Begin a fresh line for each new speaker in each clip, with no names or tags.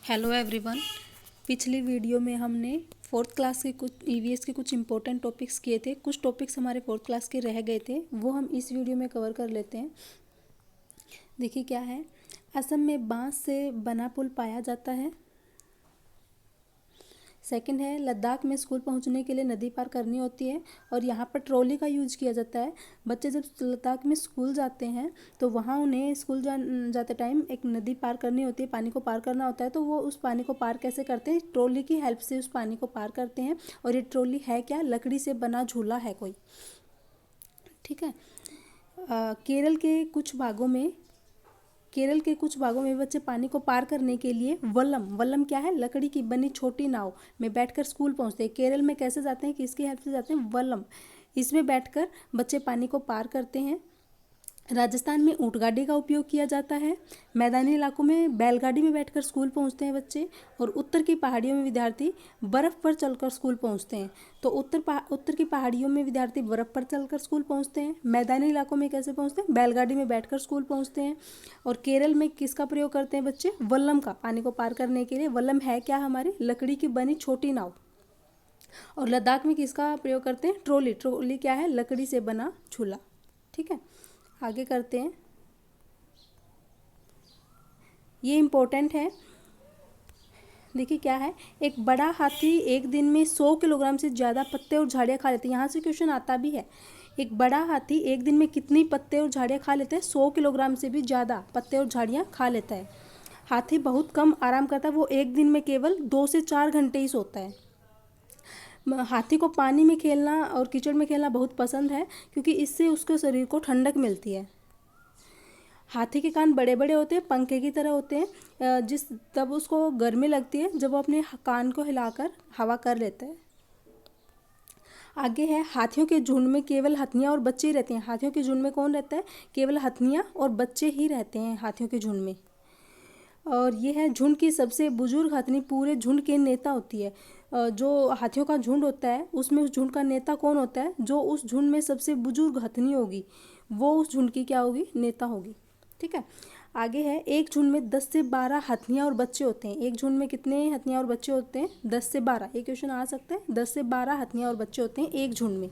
Hello everyone. पिछली video में हमने फोर्थ क्लास के कुछ ईवीएस के कुछ इंपॉर्टेंट टॉपिक्स किए थे। कुछ टॉपिक्स हमारे फोर्थ क्लास के रह गए थे, वो हम इस वीडियो में कवर कर लेते हैं। देखिए क्या है। असम में बांस से बना पुल पाया जाता है। सेकंड है, लद्दाख में स्कूल पहुंचने के लिए नदी पार करनी होती है और यहाँ पर ट्रॉली का यूज किया जाता है। बच्चे जब लद्दाख में स्कूल जाते हैं तो वहाँ उन्हें स्कूल जाते टाइम एक नदी पार करनी होती है, पानी को पार करना होता है। तो वो उस पानी को पार कैसे करते हैं? ट्रॉली की हेल्प से उस पानी को पार करते हैं। और ये ट्रॉली है क्या? लकड़ी से बना झूला है कोई। ठीक है। केरल के कुछ भागों में बच्चे पानी को पार करने के लिए वल्लम क्या है? लकड़ी की बनी छोटी नाव में बैठकर स्कूल पहुंचते हैं। केरल में कैसे जाते हैं? किसकी हेल्प से जाते हैं? वल्लम। इसमें बैठकर बच्चे पानी को पार करते हैं। राजस्थान में ऊँटगाड़ी का उपयोग किया जाता है। मैदानी इलाकों में बैलगाड़ी में बैठकर स्कूल पहुंचते हैं बच्चे। और उत्तर की पहाड़ियों में विद्यार्थी बर्फ़ पर चलकर स्कूल पहुंचते हैं। तो उत्तर की पहाड़ियों में विद्यार्थी बर्फ़ पर चलकर स्कूल पहुंचते हैं। मैदानी इलाकों में कैसे पहुंचते हैं? बैलगाड़ी में बैठकर स्कूल पहुंचते हैं। और केरल में किसका प्रयोग करते हैं बच्चे? वल्लम का, पानी को पार करने के लिए। वल्लम है क्या? हमारी लकड़ी की बनी छोटी नाव। और लद्दाख में किसका प्रयोग करते हैं? ट्रॉली। ट्रॉली क्या है? लकड़ी से बना झूला। ठीक है, आगे करते हैं। ये इम्पोर्टेंट है। देखिए क्या है। एक बड़ा हाथी एक दिन में 100 किलोग्राम से ज़्यादा पत्ते और झाड़ियाँ खा लेते हैं। यहाँ से क्वेश्चन आता भी है। एक बड़ा हाथी एक दिन में कितनी पत्ते और झाड़ियाँ खा लेते हैं? 100 किलोग्राम से भी ज़्यादा पत्ते और झाड़ियाँ खा लेता है। हाथी बहुत कम आराम करता है। वो एक दिन में केवल 2 से 4 घंटे ही सोता है। हाथी को पानी में खेलना और कीचड़ में खेलना बहुत पसंद है, क्योंकि इससे उसके शरीर को ठंडक मिलती है। हाथी के कान बड़े बड़े होते हैं, पंखे की तरह होते हैं। तब उसको गर्मी लगती है जब वो अपने कान को हिलाकर हवा कर लेता है। आगे है, हाथियों के झुंड में केवल हथनियाँ और बच्चे ही रहते हैं। हाथियों के झुंड में कौन रहता है? केवल हथनियाँ और बच्चे ही रहते हैं हाथियों के झुंड में। और ये है, झुंड की सबसे बुजुर्ग हथनी पूरे झुंड के नेता होती है। जो हाथियों का झुंड होता है उसमें उस झुंड का नेता कौन होता है? जो उस झुंड में सबसे बुजुर्ग हथनी होगी वो उस झुंड की क्या होगी? नेता होगी। ठीक है, आगे है, एक झुंड में 10 से 12 हथनियाँ और बच्चे होते हैं। एक झुंड में कितने हथनियाँ और बच्चे होते हैं? 10 से 12। ये क्वेश्चन आ सकता है। 10 से 12 हथनियाँ और बच्चे होते हैं एक झुंड में।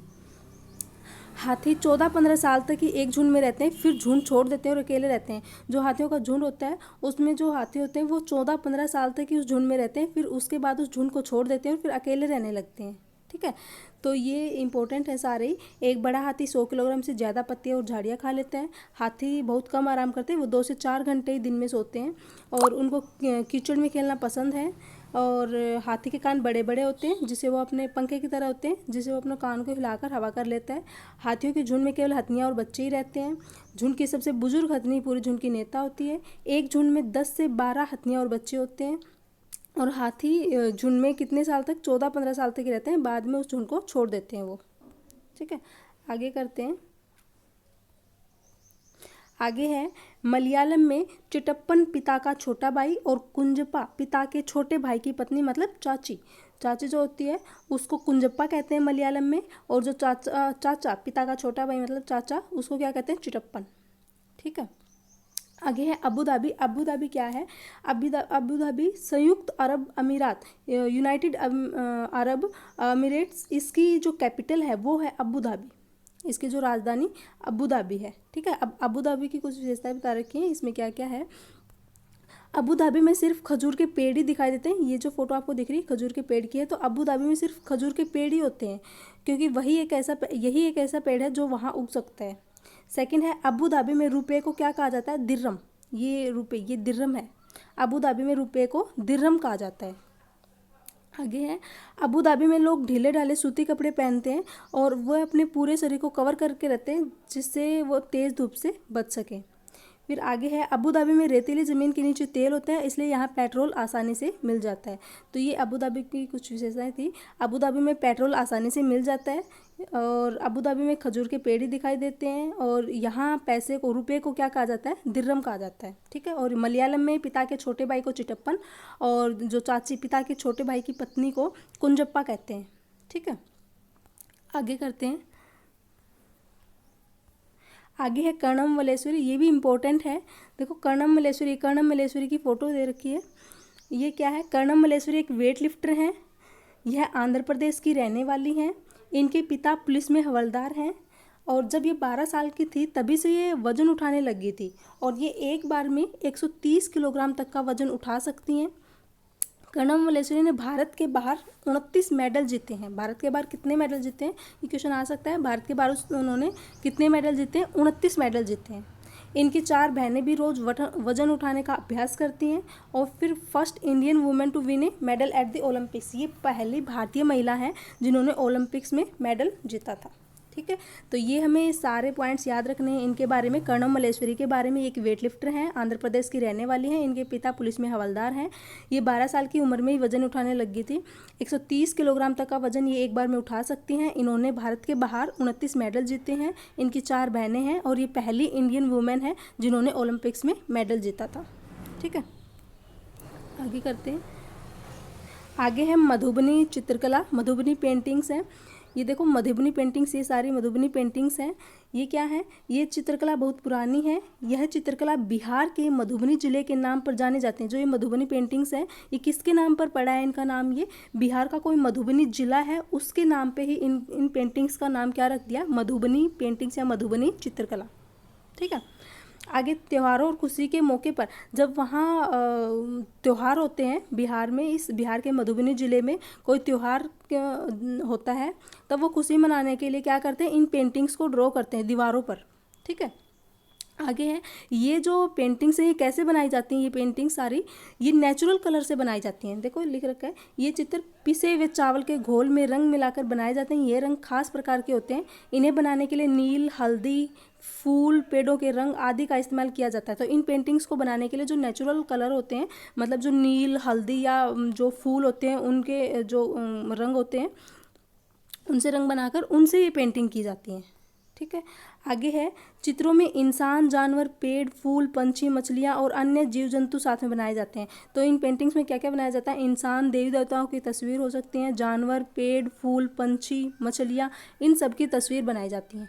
हाथी 14-15 साल तक ही एक झुंड में रहते हैं, फिर झुंड छोड़ देते हैं और अकेले रहते हैं। जो हाथियों का झुंड होता है उसमें जो हाथी होते हैं वो 14-15 साल तक ही उस झुंड में रहते हैं, फिर उसके बाद उस झुंड को छोड़ देते हैं और फिर अकेले रहने लगते हैं। ठीक है, तो ये इंपॉर्टेंट है सारे ही। एक बड़ा हाथी 100 किलोग्राम से ज़्यादा पत्ते और झाड़ियाँ खा लेते हैं। हाथी बहुत कम आराम करते हैं, वो 2 से 4 घंटे ही दिन में सोते हैं। और उनको कीचड़ में खेलना पसंद है। और हाथी के कान बड़े बड़े होते हैं, जिसे वो अपने पंखे की तरह होते हैं, जिसे वो अपने कान को हिलाकर हवा कर लेता है। हाथियों के झुंड में केवल हथनियाँ और बच्चे ही रहते हैं। झुंड की सबसे बुजुर्ग हथनी पूरे झुंड की नेता होती है। एक झुंड में 10 से 12 हथनियाँ और बच्चे होते हैं। और हाथी झुंड में कितने साल तक? 14-15 साल तक ही रहते हैं, बाद में उस झुंड को छोड़ देते हैं वो। ठीक है, आगे करते हैं। आगे है, मलयालम में चिटप्पन पिता का छोटा भाई और कुंजप्पा पिता के छोटे भाई की पत्नी, मतलब चाची। चाची जो होती है उसको कुंजप्पा कहते हैं मलयालम में। और जो चाचा पिता का छोटा भाई मतलब चाचा, उसको क्या कहते हैं? चिटप्पन। ठीक है, आगे है अबू धाबी। अबू धाबी क्या है? अबू धाबी संयुक्त अरब अमीरात, यूनाइटेड अरब अमीरेट्स, इसकी जो कैपिटल है वो है अबू धाबी। इसकी जो राजधानी अबू धाबी है। ठीक है, अब अबू धाबी की कुछ विशेषताएं बता रखी हैं। इसमें क्या क्या है? अबू धाबी में सिर्फ खजूर के पेड़ ही दिखाई देते हैं। ये जो फोटो आपको दिख रही है खजूर के पेड़ की है, तो अबू धाबी में सिर्फ खजूर के पेड़ ही होते हैं, क्योंकि यही एक ऐसा पेड़ है जो वहाँ उग सकता है। सेकंड है, अबू धाबी में रुपये को क्या कहा जाता है? दिर्हम। ये दिर्हम है। अबू धाबी में रुपये को दिर्हम कहा जाता है। आगे है, अबू धाबी में लोग ढीले ढाले सूती कपड़े पहनते हैं और वह अपने पूरे शरीर को कवर करके रहते हैं, जिससे वो तेज़ धूप से बच सकें। फिर आगे है, अबू धाबी में रेतीली ज़मीन के नीचे तेल होता है, इसलिए यहाँ पेट्रोल आसानी से मिल जाता है। तो ये अबू धाबी की कुछ विशेषताएं थी। अबू धाबी में पेट्रोल आसानी से मिल जाता है। और अबू धाबी में खजूर के पेड़ ही दिखाई देते हैं। और यहाँ पैसे को, रुपये को क्या कहा जाता है? दिर्हम कहा जाता है। ठीक है, और मलयालम में पिता के छोटे भाई को चिटप्पन और जो चाची पिता के छोटे भाई की पत्नी को कुंजप्पा कहते हैं। ठीक है, आगे करते हैं। आगे है कर्णम मलेश्वरी। ये भी इम्पोर्टेंट है। देखो कर्णम मलेश्वरी की फ़ोटो दे रखी है। ये क्या है, कर्णम मल्लेश्वरी एक वेट लिफ्टर हैं। यह आंध्र प्रदेश की रहने वाली हैं। इनके पिता पुलिस में हवलदार हैं और जब ये 12 साल की थी तभी से ये वज़न उठाने लगी थी और ये एक बार में 130 किलोग्राम तक का वज़न उठा सकती हैं। कर्णम मल्लेश्वरी ने भारत के बाहर 29 मेडल जीते हैं। भारत के बाहर कितने मेडल जीते हैं, ये क्वेश्चन आ सकता है। भारत के बाहर उन्होंने कितने मेडल जीते हैं, 29 मेडल जीते हैं। इनकी 4 बहनें भी रोज़ वजन उठाने का अभ्यास करती हैं और फिर first Indian women to win a medal at the Olympics, ये पहली भारतीय महिला हैं जिन्होंने ओलंपिक्स में मेडल जीता था। ठीक है, तो ये हमें सारे पॉइंट्स याद रखने हैं इनके बारे में। कर्णम मल्लेश्वरी के बारे में, एक वेट लिफ्टर हैं, आंध्र प्रदेश की रहने वाली हैं, इनके पिता पुलिस में हवलदार हैं। ये 12 साल की उम्र में ही वजन उठाने लगी थी। 130 किलोग्राम तक का वजन ये एक बार में उठा सकती हैं। इन्होंने भारत के बाहर 29 मेडल जीते हैं। इनकी 4 बहनें हैं और ये पहली इंडियन वुमेन है जिन्होंने ओलंपिक्स में मेडल जीता था। ठीक है, आगे करते हैं। आगे है मधुबनी चित्रकला, मधुबनी पेंटिंग्स हैं। ये देखो मधुबनी पेंटिंग्स, ये सारी मधुबनी पेंटिंग्स हैं। ये क्या है, ये चित्रकला बहुत पुरानी है। यह चित्रकला बिहार के मधुबनी जिले के नाम पर जाने जाते हैं। जो ये मधुबनी पेंटिंग्स हैं ये किसके नाम पर पड़ा है, इनका नाम, ये बिहार का कोई मधुबनी जिला है उसके नाम पे ही इन पेंटिंग्स का नाम क्या रख दिया, मधुबनी पेंटिंग्स या मधुबनी चित्रकला। ठीक है, आगे त्योहारों और खुशी के मौके पर जब वहाँ त्यौहार होते हैं बिहार में, इस बिहार के मधुबनी ज़िले में कोई त्यौहार होता है तब वो खुशी मनाने के लिए क्या करते हैं, इन पेंटिंग्स को ड्रॉ करते हैं दीवारों पर। ठीक है, आगे है, ये जो पेंटिंग्स हैं ये कैसे बनाई जाती हैं, ये पेंटिंग सारी ये नेचुरल कलर से बनाई जाती हैं। देखो लिख रखा है, ये चित्र पिसे हुए चावल के घोल में रंग मिलाकर बनाए जाते हैं। ये रंग खास प्रकार के होते हैं। इन्हें बनाने के लिए नील, हल्दी, फूल, पेड़ों के रंग आदि का इस्तेमाल किया जाता है। तो इन पेंटिंग्स को बनाने के लिए जो नेचुरल कलर होते हैं, मतलब जो नील, हल्दी या जो फूल होते हैं उनके जो रंग होते हैं उनसे रंग बनाकर उनसे ये पेंटिंग की जाती है। ठीक है, आगे है, चित्रों में इंसान, जानवर, पेड़, फूल, पंछी, मछलियाँ और अन्य जीव जंतु साथ में बनाए जाते हैं। तो इन पेंटिंग्स में क्या क्या बनाया जाता है, इंसान, देवी देवताओं की तस्वीर हो सकती हैं, जानवर, पेड़, फूल, पंछी, मछलियाँ, इन सब की तस्वीर बनाई जाती हैं।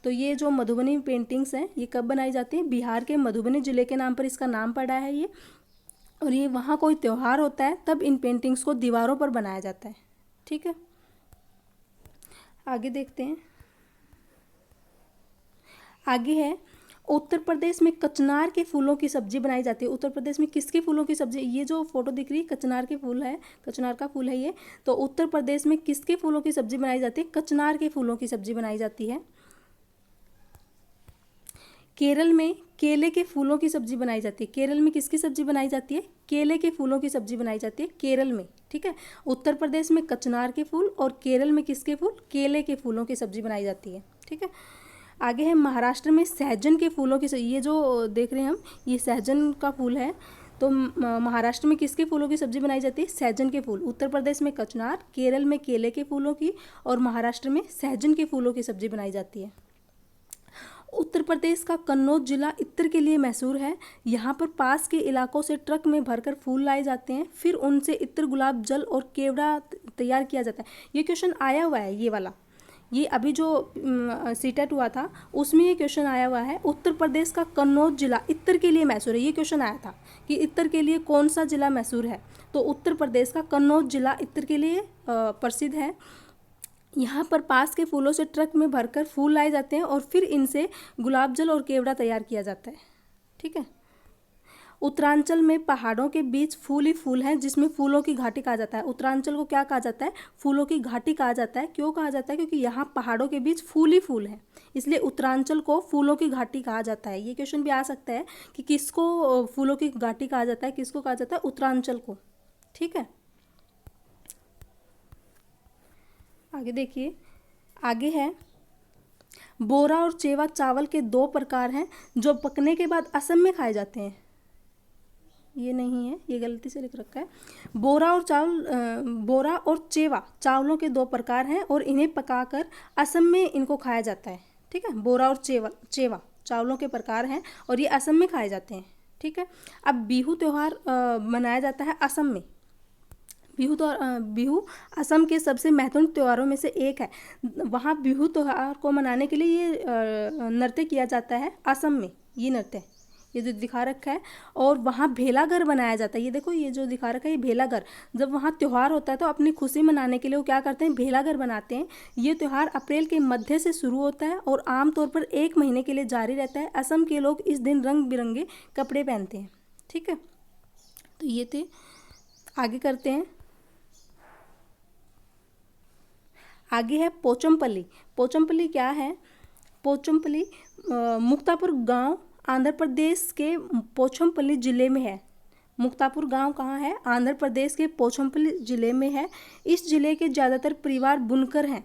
तो ये जो मधुबनी पेंटिंग्स हैं ये कब बनाई जाती हैं, बिहार के मधुबनी ज़िले के नाम पर इसका नाम पड़ा है ये। और ये वहाँ कोई त्यौहार होता है तब इन पेंटिंग्स को दीवारों पर बनाया जाता है। ठीक है, आगे देखते हैं। आगे है, उत्तर प्रदेश में कचनार के फूलों की सब्जी बनाई जाती है। उत्तर प्रदेश में किसके फूलों की सब्जी, ये जो फोटो दिख रही है कचनार के फूल है, कचनार का फूल है ये। तो उत्तर प्रदेश में किसके फूलों की सब्जी बनाई जाती है, कचनार के फूलों की सब्जी बनाई जाती है। केरल में केले के फूलों की सब्जी बनाई जाती है। केरल में किसकी सब्जी बनाई जाती है, केले के फूलों की सब्जी बनाई जाती है केरल में। ठीक है, उत्तर प्रदेश में कचनार के फूल और केरल में किसके फूल, केले के फूलों की सब्जी बनाई जाती है। ठीक है, आगे है, महाराष्ट्र में सहजन के फूलों की, ये जो देख रहे हैं हम ये सहजन का फूल है। तो महाराष्ट्र में किसके फूलों की सब्जी बनाई जाती है, सहजन के फूल। उत्तर प्रदेश में कचनार, केरल में केले के फूलों की और महाराष्ट्र में सहजन के फूलों की सब्जी बनाई जाती है। उत्तर प्रदेश का कन्नौज जिला इत्र के लिए मशहूर है। यहाँ पर पास के इलाकों से ट्रक में भरकर फूल लाए जाते हैं, फिर उनसे इत्र, गुलाब जल और केवड़ा तैयार किया जाता है। ये क्वेश्चन आया हुआ है, ये वाला, ये अभी जो सीटेट हुआ था उसमें ये क्वेश्चन आया हुआ है। उत्तर प्रदेश का कन्नौज जिला इत्र के लिए मशहूर है। ये क्वेश्चन आया था कि इत्र के लिए कौन सा जिला मशहूर है, तो उत्तर प्रदेश का कन्नौज जिला इत्र के लिए प्रसिद्ध है। यहाँ पर पास के फूलों से ट्रक में भरकर फूल लाए जाते हैं और फिर इनसे गुलाब जल और केवड़ा तैयार किया जाता है। ठीक है, उत्तरांचल में पहाड़ों के बीच फूल ही फूल हैं जिसमें फूलों की घाटी कहा जाता है। उत्तरांचल को क्या कहा जाता है, फूलों की घाटी कहा जाता है। क्यों कहा जाता है, क्योंकि यहाँ पहाड़ों के बीच फूल ही फूल हैं, इसलिए उत्तरांचल को फूलों की घाटी कहा जाता है। ये क्वेश्चन भी आ सकता है कि किसको फूलों की घाटी कहा जाता है, किसको कहा जाता है, उत्तरांचल को। ठीक है, आगे देखिए, आगे है, बोरा और चेवा चावल के 2 प्रकार हैं जो पकने के बाद असम में खाए जाते हैं। ये नहीं है, ये गलती से लिख रखा है। बोरा और चेवा चावलों के 2 प्रकार हैं और इन्हें पकाकर असम में इनको खाया जाता है। ठीक है, बोरा और चेवा चावलों के प्रकार हैं और ये असम में खाए जाते हैं। ठीक है, अब बिहू त्यौहार मनाया जाता है असम में। बिहू असम के सबसे महत्वपूर्ण त्योहारों में से एक है। वहाँ बिहू त्यौहार को मनाने के लिए ये नृत्य किया जाता है असम में। ये नृत्य ये जो दिखा रखा है, और वहाँ भेलाघर बनाया जाता है। ये देखो, ये जो दिखा रखा है ये भेलाघर। जब वहाँ त्यौहार होता है तो अपनी खुशी मनाने के लिए वो क्या करते हैं, भेलाघर बनाते हैं। ये त्यौहार अप्रैल के मध्य से शुरू होता है और आमतौर पर 1 महीने के लिए जारी रहता है। असम के लोग इस दिन रंग बिरंगे कपड़े पहनते हैं। ठीक है, तो ये थे। आगे करते हैं। आगे है पोचमपल्ली। पोचमपल्ली क्या है? पोचमपल्ली मुक्तापुर गांव आंध्र प्रदेश के पोचमपल्ली जिले में है। मुक्तापुर गांव कहाँ है? आंध्र प्रदेश के पोचमपल्ली जिले में है। इस जिले के ज़्यादातर परिवार बुनकर हैं।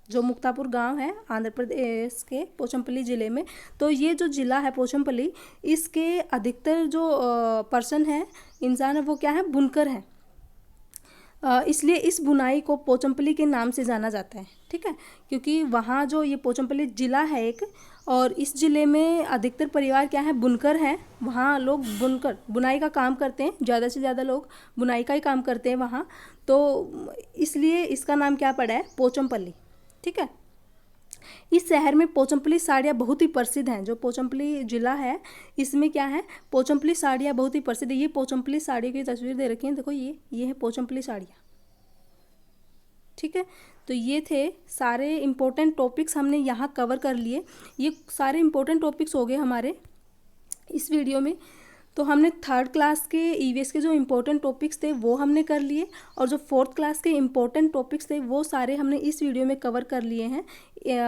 जो मुक्तापुर गांव है आंध्र प्रदेश के पोचमपल्ली ज़िले में, तो ये जो ज़िला है पोचमपल्ली, इसके अधिकतर जो पर्सन है, इंसान है, वो क्या है? बुनकर हैं। इसलिए इस बुनाई को पोचमपल्ली के नाम से जाना जाता है। ठीक है, क्योंकि वहाँ जो ये पोचमपल्ली ज़िला है एक, और इस ज़िले में अधिकतर परिवार क्या है? बुनकर हैं। वहाँ लोग बुनकर बुनाई का काम करते हैं, ज़्यादा से ज़्यादा लोग बुनाई का ही काम करते हैं वहाँ, तो इसलिए इसका नाम क्या पड़ा है? पोचमपल्ली। ठीक है, इस शहर में पोचमपल्ली साड़ियाँ बहुत ही प्रसिद्ध हैं। जो पोचमपल्ली ज़िला है इसमें क्या है? पोचमपल्ली साड़ियाँ बहुत ही प्रसिद्ध है। ये पोचमपल्ली साड़ी की तस्वीर दे रखी है, देखो ये है पोचमपल्ली साड़ियाँ। ठीक है, तो ये थे सारे इम्पोर्टेंट टॉपिक्स हमने यहाँ कवर कर लिए। ये सारे इम्पोर्टेंट टॉपिक्स हो गए हमारे इस वीडियो में। तो हमने 3rd क्लास के ईवीएस के जो इम्पोर्टेंट टॉपिक्स थे वो हमने कर लिए, और जो 4th क्लास के इम्पोर्टेंट टॉपिक्स थे वो सारे हमने इस वीडियो में कवर कर लिए हैं।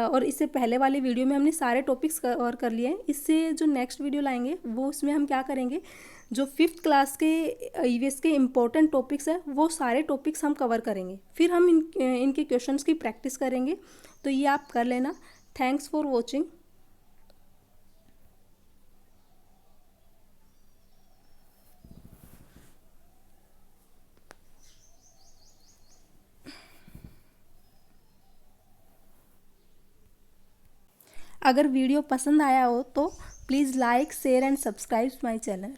और इससे पहले वाले वीडियो में हमने सारे टॉपिक्स कवर कर लिए हैं। इससे जो नेक्स्ट वीडियो लाएंगे वो उसमें हम क्या करेंगे, जो 5th क्लास के ईवीएस के इम्पोर्टेंट टॉपिक्स है वो सारे टॉपिक्स हम कवर करेंगे। फिर हम इनके क्वेश्चंस की प्रैक्टिस करेंगे। तो ये आप कर लेना। Thanks for watching. अगर वीडियो पसंद आया हो तो please like, share and subscribe my channel.